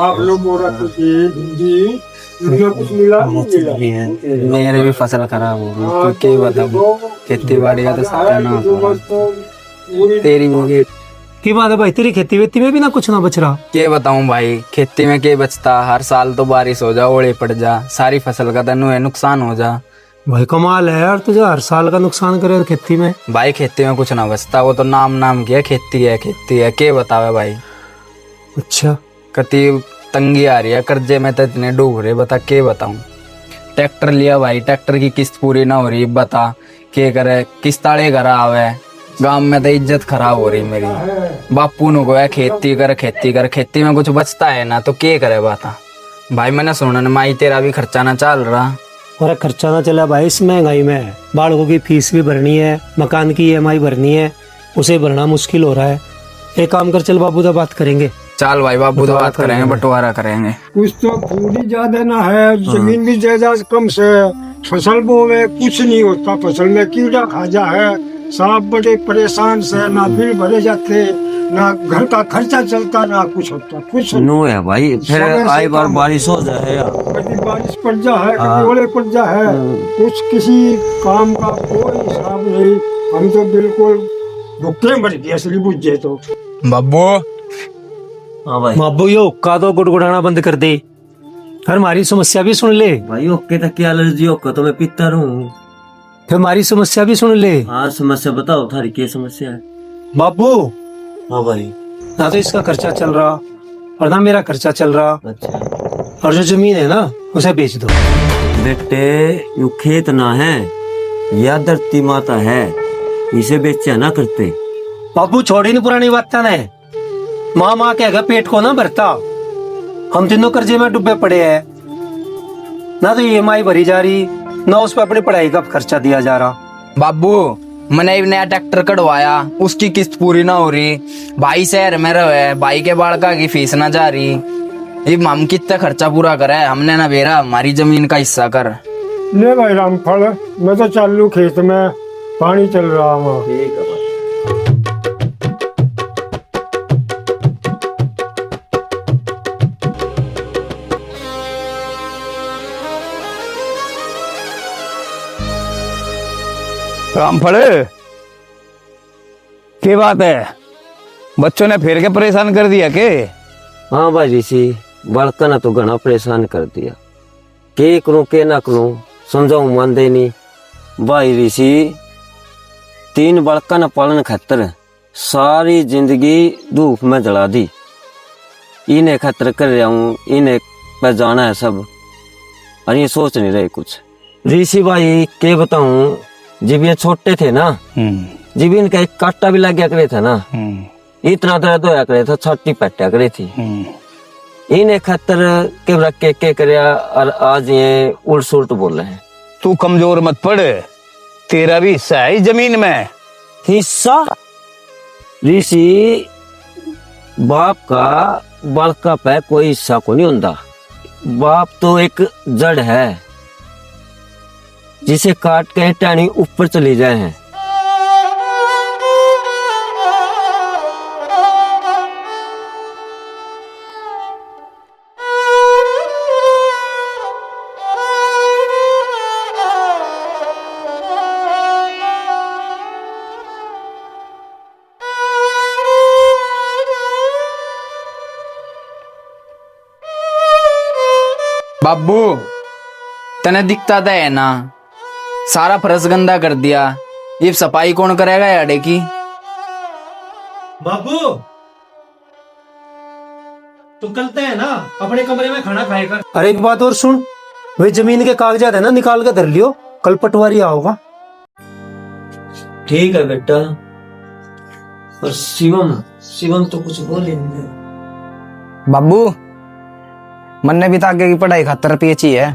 आप लोग बोरा कुछ हिंदी इसमें कुछ मिला नहीं मिला। मेरे भी फसल खराब हो गई तो क्या बताऊं, खेती बाड़ी का तो सत्यानाश हो रहा। तेरी होगी की बात है भाई, तेरी खेती वेती में भी ना कुछ ना बच रहा। क्या बताऊं भाई, खेती में क्या बचता, हर साल तो बारिश हो जा, ओले पड़ जा, सारी फसल का तनु है नुकसान हो जा। भाई कमाल है यार, तुझे हर साल का नुकसान करे और खेती में। भाई खेती में कुछ ना बचता, वो तो नाम की है, खेती है खेती है, क्या बतावे भाई। अच्छा कति तंगी आ रही है, कर्जे में तो इतने डूब रहे, बता क्या बताऊं। ट्रैक्टर लिया भाई, ट्रैक्टर की किस्त पूरी ना हो रही, बता क्या करे, किस्त आड़े घर आवे। गांव में तो इज्जत खराब हो रही मेरी। बापू नु को है खेती कर खेती कर, खेती में कुछ बचता है ना तो क्या करे बता। भाई मैंने सुना ना माई तेरा भी खर्चा ना चल रहा। और खर्चा ना चला भाई, इस महंगाई में बालकों की फीस भी भरनी है, मकान की ईएमआई भरनी है, उसे भरना मुश्किल हो रहा है। एक काम कर, चल बाबू से बात करेंगे। चल भाई बाबू तो बात करेंगे, बंटवारा करेंगे। कुछ तो पूरी ज्यादा ना है, जमीन भी ज्यादा कम से, फसल बोवे कुछ नहीं होता, फसल में कीड़ा खा जा है, सब बड़े परेशान से, ना बिल भरे जाते, ना घर का खर्चा चलता, ना कुछ होता, कुछ नो है भाई। फिर आई बार बारिश हो जाए या कभी बारिश पड़ जा है, कभी ओले पड़ जा है, कुछ किसी काम का कोई हिसाब नहीं। हम तो बिल्कुल भुक्के मर गए असली बुझे तो। बब्बू हाँ भाई। बाबू यो का तो गुड़गुड़ाना बंद कर दे, हर हमारी समस्या भी सुन ले। भाई ओके तक क्या एलर्जी होगा तो मैं पीता रहूं। फिर हमारी समस्या भी सुन ले। हाँ समस्या बताओ, थारी क्या समस्या है। बाबू हाँ भाई। ना तो इसका खर्चा चल रहा और ना मेरा खर्चा चल रहा, अच्छा और जो जमीन है ना उसे बेच दो। बेटे यू खेत ना है या धरती माता है, इसे बेचा ना करते। बाबू छोड़ी नहीं पुरानी बात ने, माँ माँ कहेगा पेट को ना भरता। हम तीनों कर्जे में डूबे पड़े हैं, ना तो ईएमआई भरी जा रही, ना उस पर अपनी पढ़ाई का खर्चा दिया जा रहा। बाबू मैंने एक नया ट्रैक्टर कढ़वाया, उसकी किस्त पूरी ना हो रही। भाई शहर में रहे, भाई के बालका की फीस ना जा रही। ये हम कितना खर्चा पूरा करे, हमने ना बेरा हमारी जमीन का हिस्सा कर। ले भाई रामफल, मैं तो चालू खेत में पानी चल रहा हूँ। ठीक है भाई। रामफल क्या बात है, बच्चों ने फिर के परेशान कर दिया के? हाँ भाई ऋषि, बड़का ने तो घना परेशान कर दिया। के करूं के ना करूं समझाऊं मानते नहीं। भाई ऋषि 3 बड़का न पालन खातर सारी जिंदगी धूप में जला दी। इन्हें खातर कर रहा हूँ, इन्हें पे जाना है सब, और ये सोच नहीं रहे कुछ। ऋषि भाई के बताऊं, जब ये छोटे थे ना, जब इनका एक कांटा भी लग गया करे था ना, इतना दर्द होया करे था, छाती पट्टा करे थी। इन्हें खातर के रख के करया, और आज ये उल्ट सुल्ट बोल रहे हैं। तू कमजोर मत पड़, तेरा भी हिस्सा है इस जमीन में। हिस्सा? ऋषि बाप का बड़का पे कोई हिस्सा को नहीं होता। बाप तो एक जड़ है जिसे काट के टहनी ऊपर चली जाए हैं। बाबू तने दिखता था है ना, सारा फर्श गंदा कर दिया, ये सफाई कौन करेगा याडे की? बाबू तू कलते है ना, अपने कमरे में खाना खाएगा। अरे एक बात और सुन, वे जमीन के कागजात है ना, निकाल के धर लियो, कल पटवारी आओगा। ठीक है बेटा। और शिवम तो कुछ बोले नहीं। बाबू मन्ने भी तो आगे की पढ़ाई खातर पीछी है।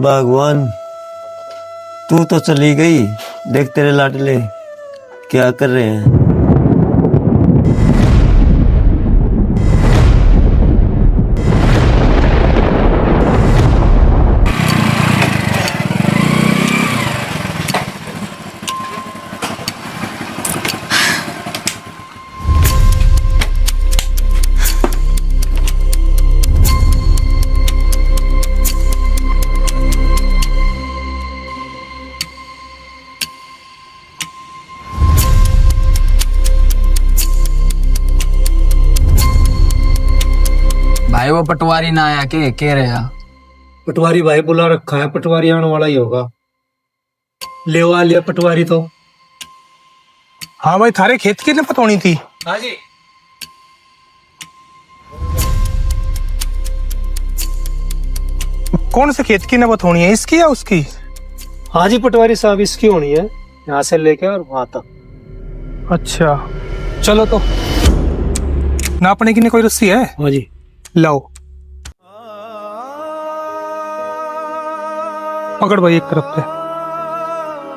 भगवान, तू तो चली गई, देख तेरे लाडले क्या कर रहे हैं। भाई वो पटवारी ना आया के कह रहा। पटवारी भाई बुला रखा है, पटवारी आने वाला ही होगा। ले आ लिया पटवारी तो। हाँ भाई, थारे खेत की नपत होनी थी। हाँ जी। कौन से खेत की नपत होनी है, इसकी या उसकी? हाँ जी पटवारी साहब, इसकी होनी है, यहाँ से लेके और वहां तक। अच्छा चलो, तो नापने की नहीं कोई रस्सी है? हाँ जी। लाओ, पकड़ भाई एक तरफ पे,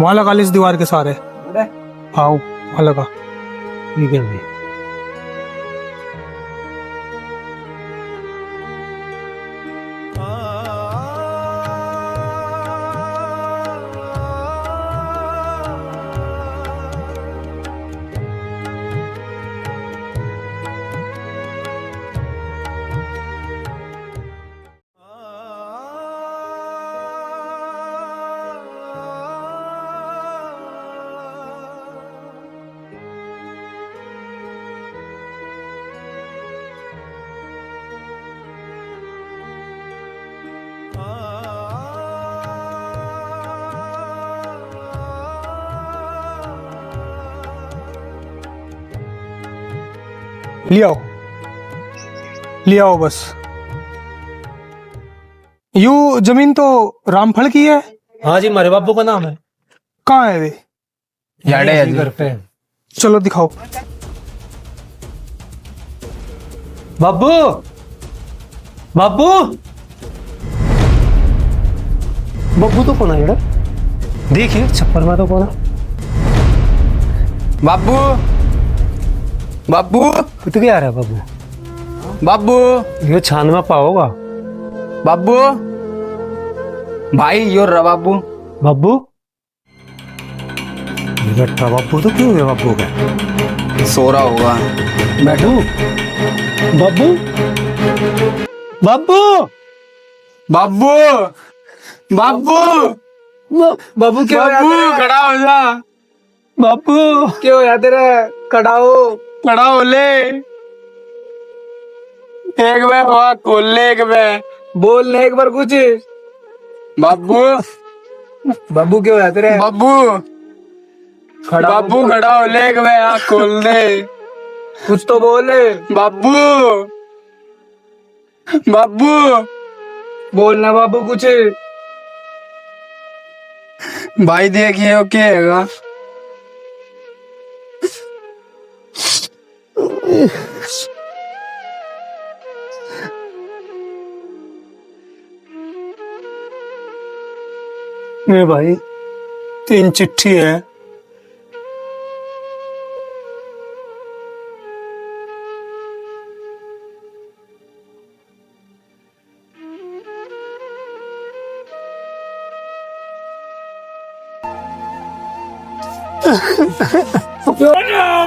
वहां लगा ली इस दीवार के सारे। आओ वहां लगा। ठीक है भाई। ले आओ बस। यू जमीन तो रामफल की है। हाँ जी, हमारे बाबू का नाम है। कहाँ है वे? याडे है जी। घर पे। चलो दिखाओ। बाबू, बाबू, बाबू तो कौन है यार? देखिए छप्पर में तो कौन है? बाबू, बाबू, तू क्या आ रहा है बाबू? बाबू, ये छान में पाओगा। बाबू, भाई यो रहा बाबू। बाबू, ये बैठा बाबू तो क्यों है बाबू का? सो रहा होगा। बैठो। बाबू, बाबू, बाबू, बाबू, बाबू क्या बाबू खड़ा हो जा। बाबू क्यों होया तेरा? खड़ा हो, खड़ा हो ले। एक बार वहाँ खोल ले, एक बार बोल ले, एक बार कुछ। बाबू, बाबू क्यों होया तेरा? बाबू, बाबू खड़ा हो ले, एक बार आँख खोल दे, कुछ तो बोल। बाबू, बाबू बोलना बाबू कुछ। भाई देखिए वो क्या हैगा। मेरे भाई 3 चिट्ठी है।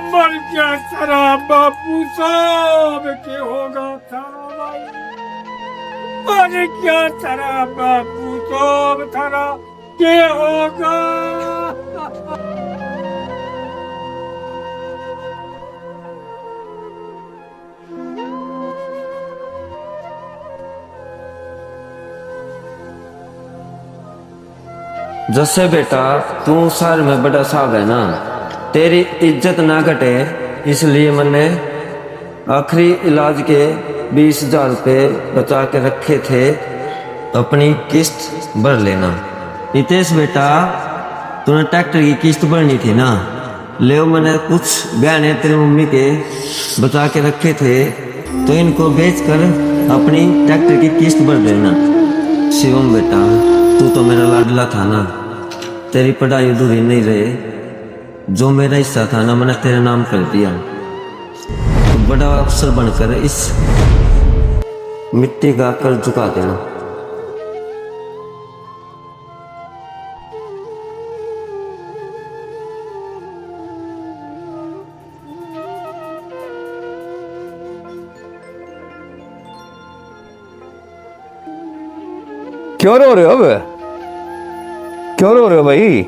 मर गया सारा बापू साहब, के होगा थारा भाई? अरे क्या थारा बापू साहब, थारा के होगा? जैसे बेटा तू शहर में बड़ा साहब है ना, तेरी इज्जत ना घटे, इसलिए मैंने आखिरी इलाज के 20,000 रुपये बचा के रखे थे, अपनी किस्त भर लेना। हितेश बेटा, तूने ट्रैक्टर की किस्त भरनी थी ना, ले मैंने कुछ गहने तेरी मम्मी के बचा के रखे थे, तो इनको बेच कर अपनी ट्रैक्टर की किस्त भर देना। शिवम बेटा, तू तो मेरा लाडला था ना, तेरी पढ़ाई अधूरी नहीं रहे, जो मेरा हिस्सा था ना मैंने तेरे नाम कर दिया। तो बड़ा अफसर बनकर इस मिट्टी का कर झुका देना। क्यों रो रहे हो अब? क्यों रो रहे हो भाई?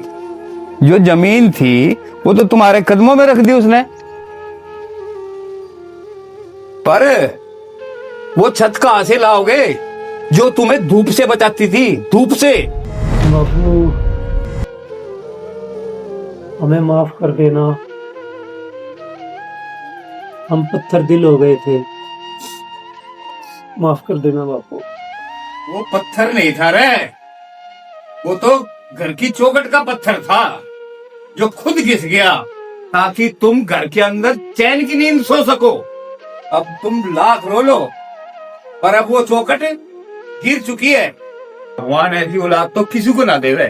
जो जमीन थी वो तो तुम्हारे कदमों में रख दी उसने, पर वो छत कहां से लाओगे जो तुम्हें धूप से बचाती थी? धूप से। बापू हमें माफ कर देना, हम पत्थर दिल हो गए थे, माफ कर देना बापू। वो पत्थर नहीं था रे, वो तो घर की चौखट का पत्थर था जो खुद घिस गया ताकि तुम घर के अंदर चैन की नींद सो सको। अब तुम लाख रो लो, पर अब वो चौखट गिर चुकी है। भगवान ऐसी औलाद तो किसी को ना देवे।